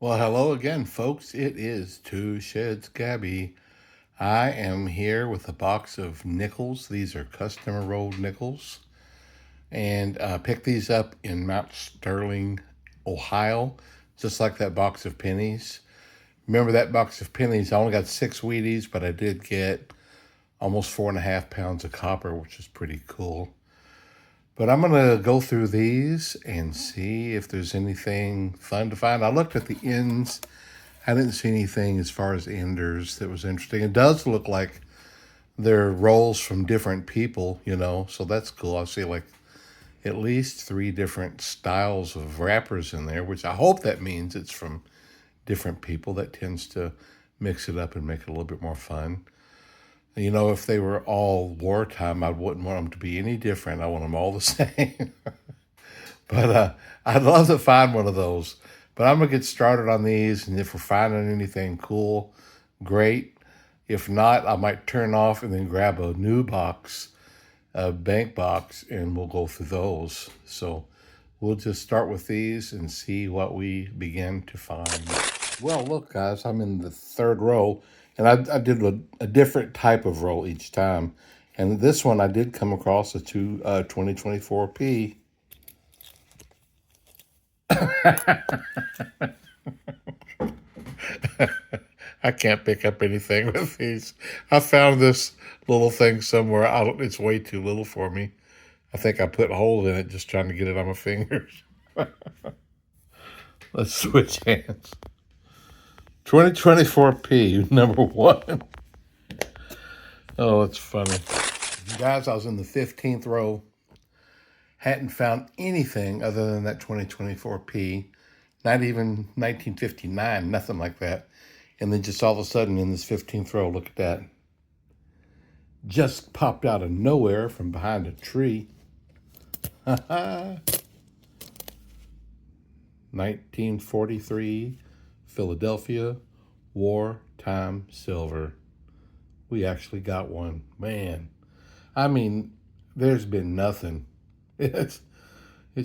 Well, hello again, folks. It is Two Sheds Gabby. I am here with a box of nickels. These are customer rolled nickels. And picked these up in Mount Sterling, Ohio, just like that box of pennies. Remember that box of pennies? I only got 6 Wheaties, but I did get almost 4.5 pounds of copper, which is pretty cool. But I'm going to go through these and see if there's anything fun to find. I looked at the ends. I didn't see anything as far as enders that was interesting. It does look like they're rolls from different people, so that's cool. I see like at least 3 different styles of wrappers in there, which I hope that means it's from different people. That tends to mix it up and make it a little bit more fun. If they were all wartime, I wouldn't want them to be any different. I want them all the same. But I'd love to find one of those. But I'm going to get started on these, and if we're finding anything cool, great. If not, I might turn off and then grab a new box, a bank box, and we'll go through those. So we'll just start with these and see what we begin to find. Well, look, guys, I'm in the third row, and I did a different type of roll each time. And this one, I did come across a 2024P. I can't pick up anything with these. I found this little thing somewhere. It's way too little for me. I think I put holes in it just trying to get it on my fingers. Let's switch hands. 2024P, number one. Oh, it's funny. Guys, I was in the 15th row. Hadn't found anything other than that 2024P. Not even 1959, nothing like that. And then just all of a sudden in this 15th row, look at that. Just popped out of nowhere from behind a tree. 1943, Philadelphia, wartime silver. We actually got one. Man, I mean, there's been nothing. It's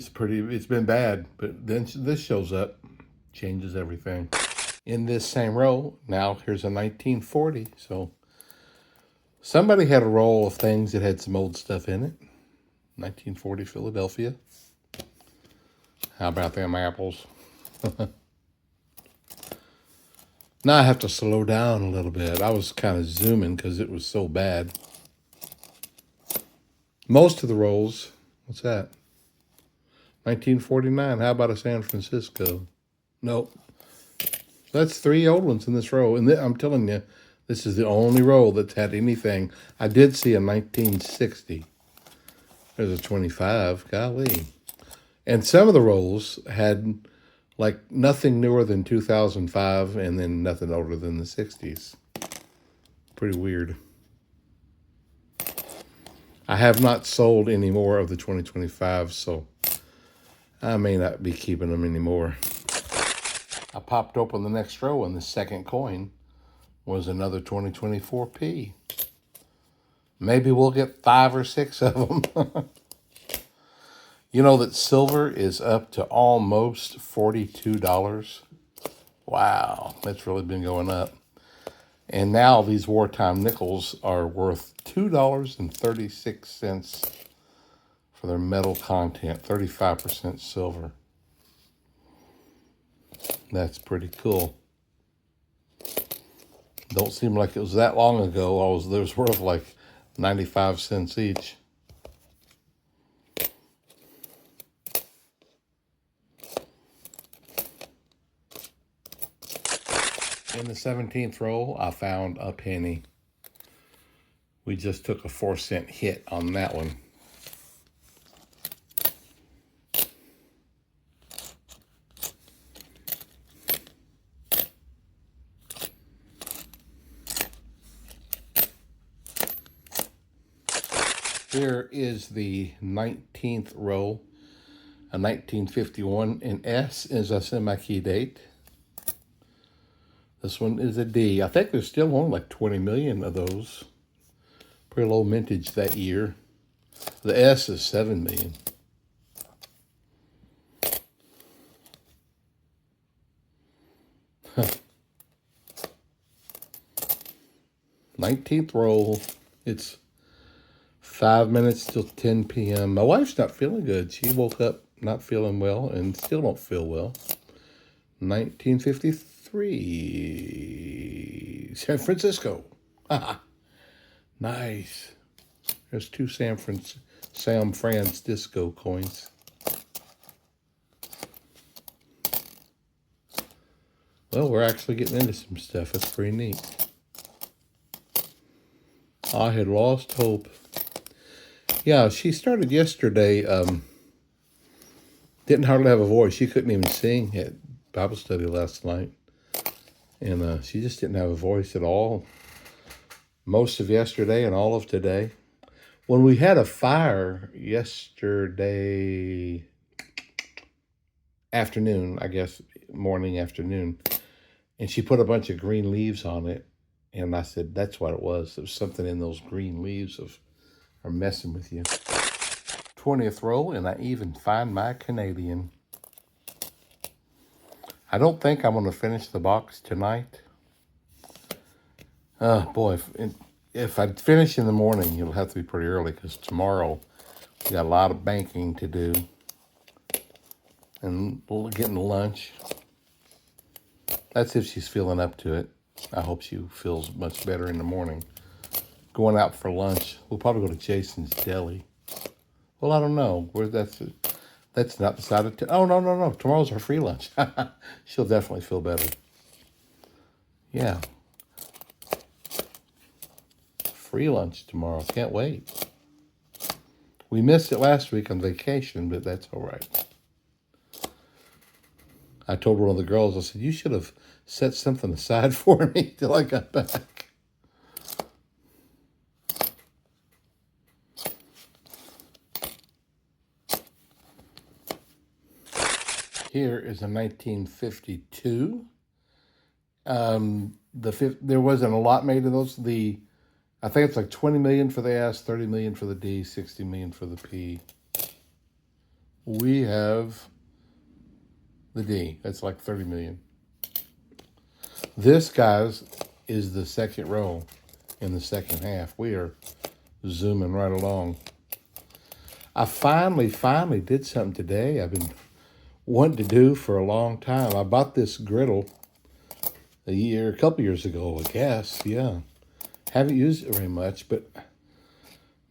been bad, but then this shows up, changes everything. In this same row, now here's a 1940. So somebody had a roll of things that had some old stuff in it. 1940 Philadelphia. How about them apples? Now I have to slow down a little bit. I was kind of zooming because it was so bad. Most of the rolls, what's that? 1949. How about a San Francisco? Nope. That's 3 old ones in this row. And I'm telling you, this is the only roll that's had anything. I did see a 1960. There's a 25. Golly. And some of the rolls had like nothing newer than 2005 and then nothing older than the 60s. Pretty weird. I have not sold any more of the 2025, so I may not be keeping them anymore. I popped open the next row, and the second coin was another 2024P. Maybe we'll get 5 or 6 of them. You know that silver is up to almost $42. Wow, that's really been going up. And now these wartime nickels are worth $2.36 for their metal content, 35% silver. That's pretty cool. Don't seem like it was that long ago. They was worth like 95 cents each. In the 17th row, I found a penny. We just took a 4-cent hit on that one. Here is the 19th row, a 1951, and S is a semi-key date. This one is a D. I think there's still only like 20 million of those. Pretty low mintage that year. The S is 7 million. 19th roll. It's 5 minutes till 10 p.m. My wife's not feeling good. She woke up not feeling well and still don't feel well. 1953, San Francisco. Nice. There's two San Francisco coins. Well, we're actually getting into some stuff. That's pretty neat. I had lost hope. Yeah, she started yesterday. Didn't hardly have a voice. She couldn't even sing at Bible study last night. And she just didn't have a voice at all. Most of yesterday and all of today. When we had a fire yesterday afternoon, I guess, morning, afternoon, and she put a bunch of green leaves on it. And I said, that's what it was. There was something in those green leaves are messing with you. 20th roll, and I even find my Canadian. I don't think I'm going to finish the box tonight. Boy, if I finish in the morning, it'll have to be pretty early because tomorrow we got a lot of banking to do. And we'll get into lunch. That's if she's feeling up to it. I hope she feels much better in the morning. Going out for lunch. We'll probably go to Jason's Deli. Well, I don't know. That's not decided to. Oh, no. Tomorrow's our free lunch. She'll definitely feel better. Yeah. Free lunch tomorrow. Can't wait. We missed it last week on vacation, but that's all right. I told one of the girls, I said, you should have set something aside for me till I got back. Here is a 1952. There wasn't a lot made of those. I think it's like 20 million for the S, 30 million for the D, 60 million for the P. We have the D. That's like 30 million. This, guys, is the second row in the second half. We are zooming right along. I finally did something today I've been wanting to do for a long time. I bought this griddle a couple years ago, I guess. Yeah. Haven't used it very much, but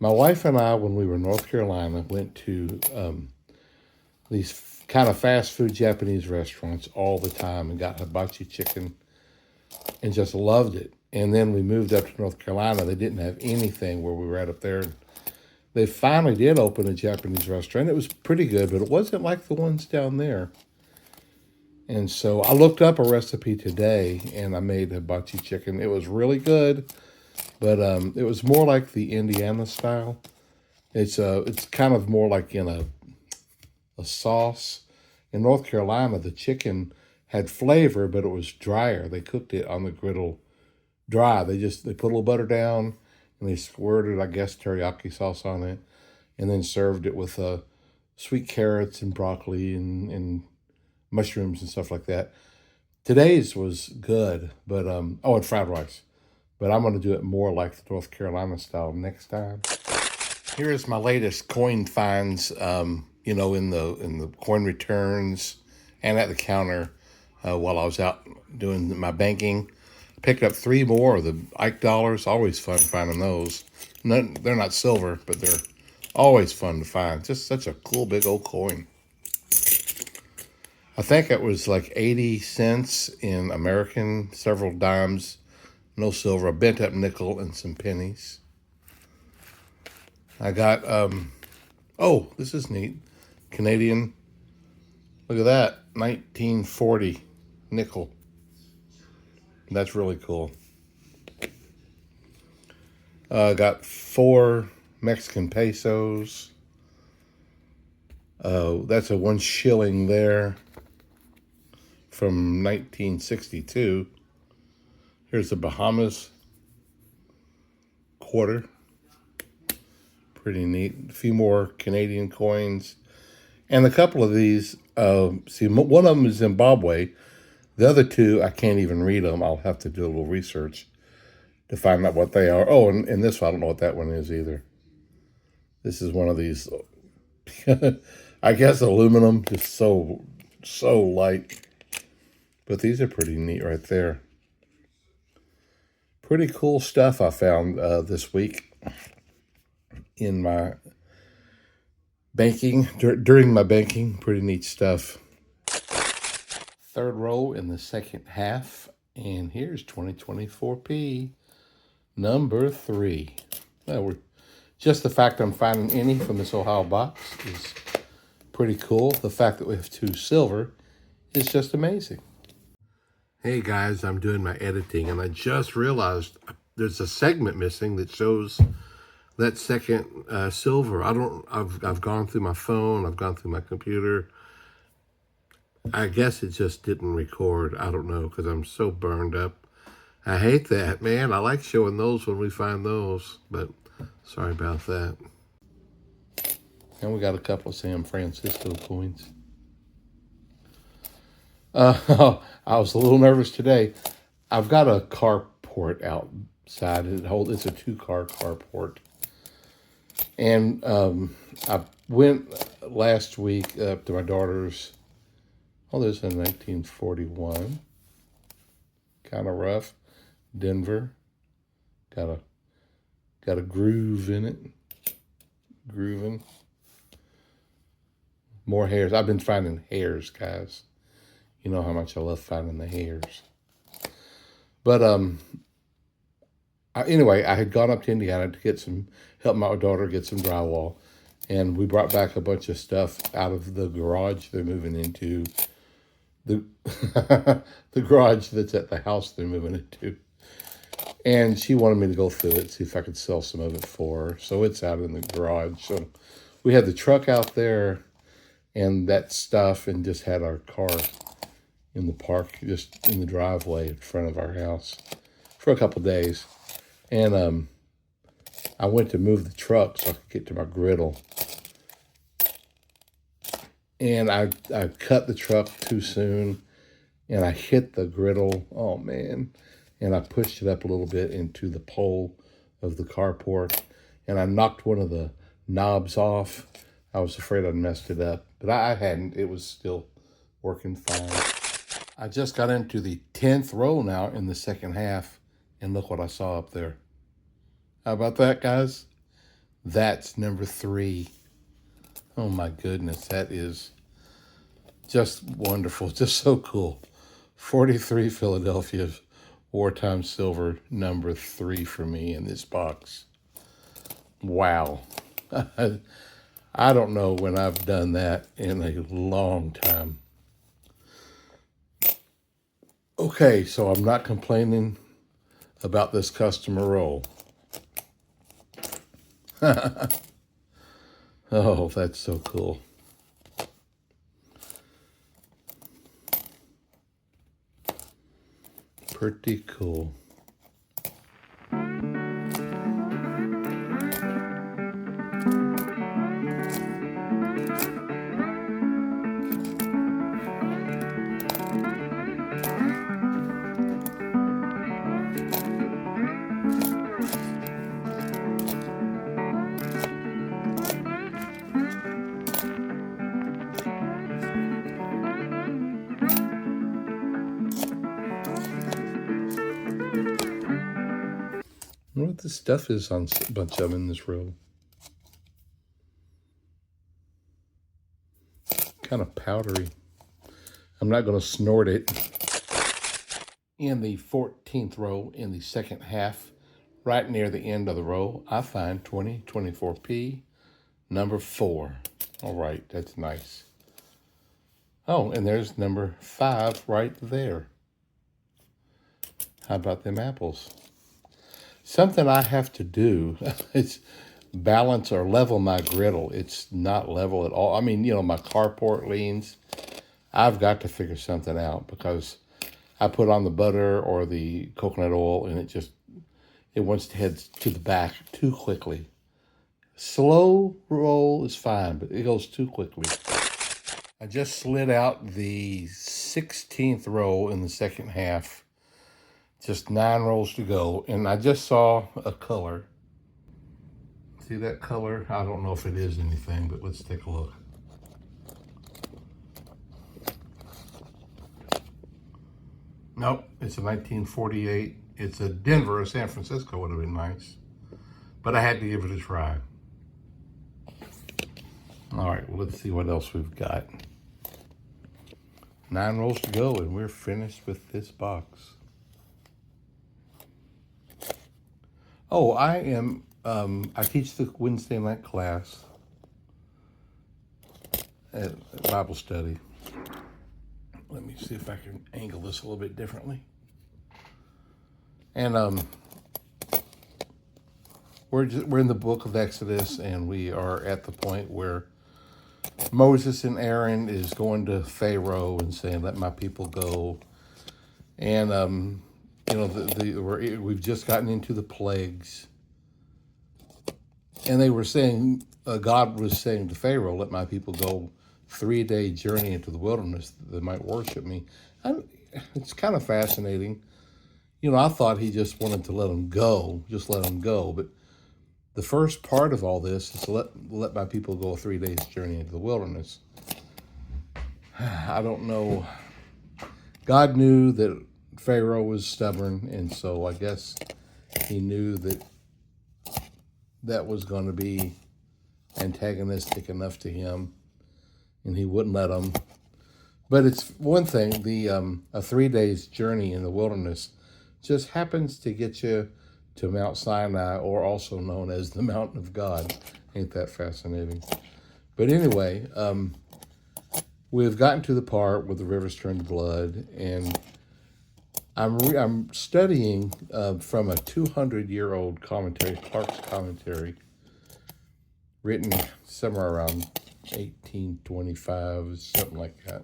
my wife and I, when we were in North Carolina, went to these kind of fast food Japanese restaurants all the time and got hibachi chicken and just loved it. And then we moved up to North Carolina. They didn't have anything where we were at up there. They finally did open a Japanese restaurant. It was pretty good, but it wasn't like the ones down there. And so I looked up a recipe today, and I made hibachi chicken. It was really good, but it was more like the Indiana style. It's kind of more like in a sauce. In North Carolina, the chicken had flavor, but it was drier. They cooked it on the griddle dry. They put a little butter down, and they squirted, I guess, teriyaki sauce on it, and then served it with sweet carrots and broccoli and mushrooms and stuff like that. Today's was good, but and fried rice. But I'm going to do it more like the North Carolina style next time. Here is my latest coin finds, in the coin returns and at the counter while I was out doing my banking. Picked up 3 more of the Ike dollars. Always fun finding those. They're not silver, but they're always fun to find. Just such a cool big old coin. I think it was like 80 cents in American, several dimes, no silver, a bent up nickel, and some pennies. I got, this is neat. Canadian. Look at that. 1940 nickel. That's really cool. Got 4 Mexican pesos. That's a 1 shilling there from 1962. Here's the Bahamas quarter. Pretty neat. A few more Canadian coins. And a couple of these, one of them is Zimbabwe. The other two, I can't even read them. I'll have to do a little research to find out what they are. Oh, and this one, I don't know what that one is either. This is one of these, I guess aluminum, just so light. But these are pretty neat right there. Pretty cool stuff I found this week in my banking, during my banking. Pretty neat stuff. Third row in the second half. And here's 2024P, number 3. Well, just the fact I'm finding any from this Ohio box is pretty cool. The fact that we have 2 silver is just amazing. Hey guys, I'm doing my editing and I just realized there's a segment missing that shows that second silver. I've gone through my phone, I've gone through my computer. I guess it just didn't record. I don't know, because I'm so burned up. I hate that, man. I like showing those when we find those, but sorry about that. And we got a couple of San Francisco coins. I was a little nervous today. I've got a carport outside. It's a 2-car carport. And I went last week up to my daughter's. Oh, this is in 1941. Kind of rough. Denver. Got a groove in it. Grooving. More hairs. I've been finding hairs, guys. You know how much I love finding the hairs. But anyway, I had gone up to Indiana to help my daughter get some drywall, and we brought back a bunch of stuff out of the garage they're moving into. The the garage that's at the house they're moving into. And she wanted me to go through it, see if I could sell some of it for her. So it's out in the garage. So we had the truck out there and that stuff, and just had our car in the park, just in the driveway in front of our house for a couple days. And I went to move the truck so I could get to my griddle. And I cut the truck too soon, and I hit the griddle. Oh, man. And I pushed it up a little bit into the pole of the carport, and I knocked one of the knobs off. I was afraid I'd messed it up, but I hadn't. It was still working fine. I just got into the 10th row now in the second half, and look what I saw up there. How about that, guys? That's number 3. Oh my goodness, that is just wonderful, just so cool. 43 Philadelphia wartime silver, number 3 for me in this box. Wow. I don't know when I've done that in a long time. Okay, so I'm not complaining about this customer roll. Oh, that's so cool. Pretty cool. I wonder what this stuff is on a bunch of them in this row. Kind of powdery. I'm not going to snort it. In the 14th row, in the second half, right near the end of the row, I find 2024P, number 4. All right, that's nice. Oh, and there's number 5 right there. How about them apples? Something I have to do is balance or level my griddle. It's not level at all. I mean, you know, my carport leans. I've got to figure something out because I put on the butter or the coconut oil and it wants to head to the back too quickly. Slow roll is fine, but it goes too quickly. I just slid out the 16th roll in the second half. Just 9 rolls to go. And I just saw a color. See that color? I don't know if it is anything, but let's take a look. Nope, it's a 1948. It's a Denver or San Francisco would have been nice. But I had to give it a try. All right, well, let's see what else we've got. 9 rolls to go, and we're finished with this box. Oh, I teach the Wednesday night class at Bible study. Let me see if I can angle this a little bit differently. And we're in the book of Exodus, and we are at the point where Moses and Aaron is going to Pharaoh and saying, "Let my people go." And we've just gotten into the plagues, and they were saying, God was saying to Pharaoh, "Let my people go 3-day journey into the wilderness that they might worship me." It's kind of fascinating. I thought he just wanted to let them go, but the first part of all this is let my people go a 3 days journey into the wilderness. I don't know. God knew that Pharaoh was stubborn, and so I guess he knew that was going to be antagonistic enough to him, and he wouldn't let him. But it's one thing, a 3 days journey in the wilderness just happens to get you to Mount Sinai, or also known as the Mountain of God. Ain't that fascinating? But anyway, we've gotten to the part where the rivers turn to blood, and I'm studying from a 200-year-old commentary, Clark's commentary, written somewhere around 1825, something like that.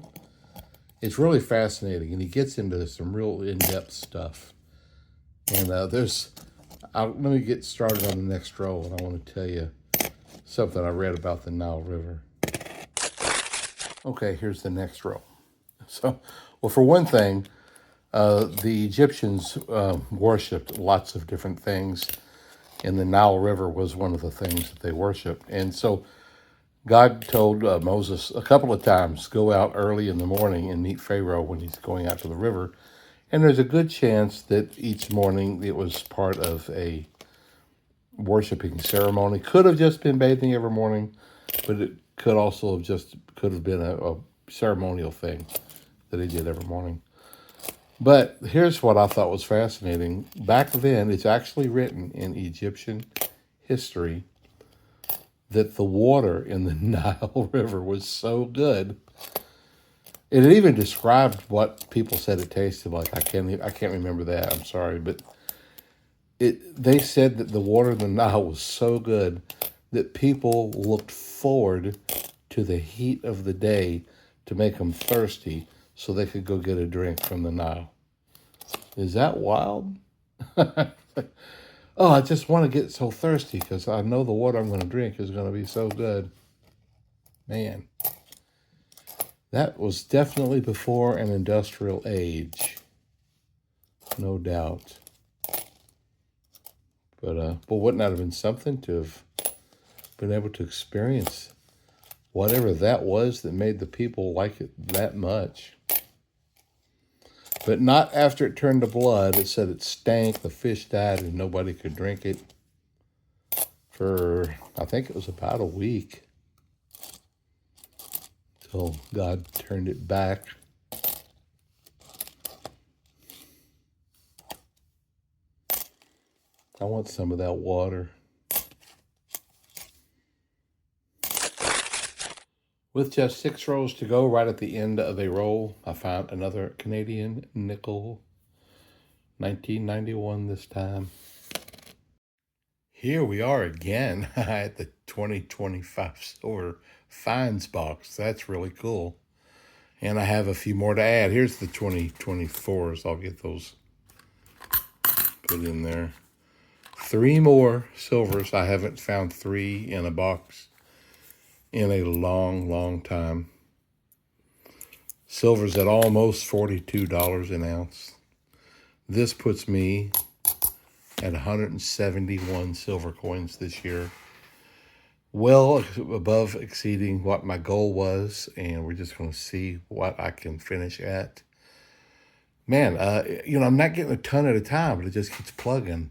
It's really fascinating, and he gets into some real in-depth stuff. And let me get started on the next row, and I want to tell you something I read about the Nile River. Okay, here's the next row. So, well, for one thing, the Egyptians worshipped lots of different things, and the Nile River was one of the things that they worshipped. And so God told Moses a couple of times, go out early in the morning and meet Pharaoh when he's going out to the river. And there's a good chance that each morning it was part of a worshiping ceremony. Could have just been bathing every morning, but it could also have been a ceremonial thing that he did every morning. But here's what I thought was fascinating. Back then, it's actually written in Egyptian history that the water in the Nile River was so good. It even described what people said it tasted like. I can't remember that. I'm sorry, but they said that the water in the Nile was so good that people looked forward to the heat of the day to make them thirsty so they could go get a drink from the Nile. Is that wild? Oh, I just want to get so thirsty because I know the water I'm going to drink is going to be so good. Man, that was definitely before an industrial age, no doubt. But wouldn't that have been something to have been able to experience whatever that was that made the people like it that much? But not after it turned to blood. It said it stank, the fish died, and nobody could drink it for, I think it was about a week, till God turned it back. I want some of that water. With just 6 rows to go, right at the end of a roll, I found another Canadian nickel, 1991 this time. Here we are again at the 2025 silver finds box. That's really cool. And I have a few more to add. Here's the 2024s. I'll get those put in there. 3 more silvers. I haven't found 3 in a box in a long, long time. Silver's at almost $42 an ounce. This puts me at 171 silver coins this year. Well above exceeding what my goal was, and we're just going to see what I can finish at. Man, I'm not getting a ton at a time, but it just keeps plugging.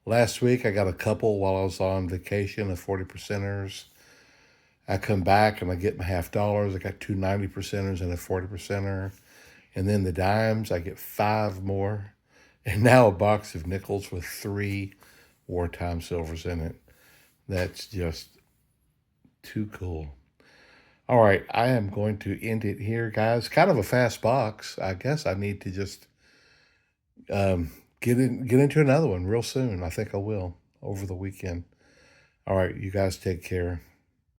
Last week, I got a couple while I was on vacation of 40%ers. I come back and I get my $50. I got two 90%ers and a 40%er. And then the dimes, I get 5 more. And now a box of nickels with 3 wartime silvers in it. That's just too cool. All right, I am going to end it here, guys. Kind of a fast box. I guess I need to just get into another one real soon. I think I will over the weekend. All right, you guys take care.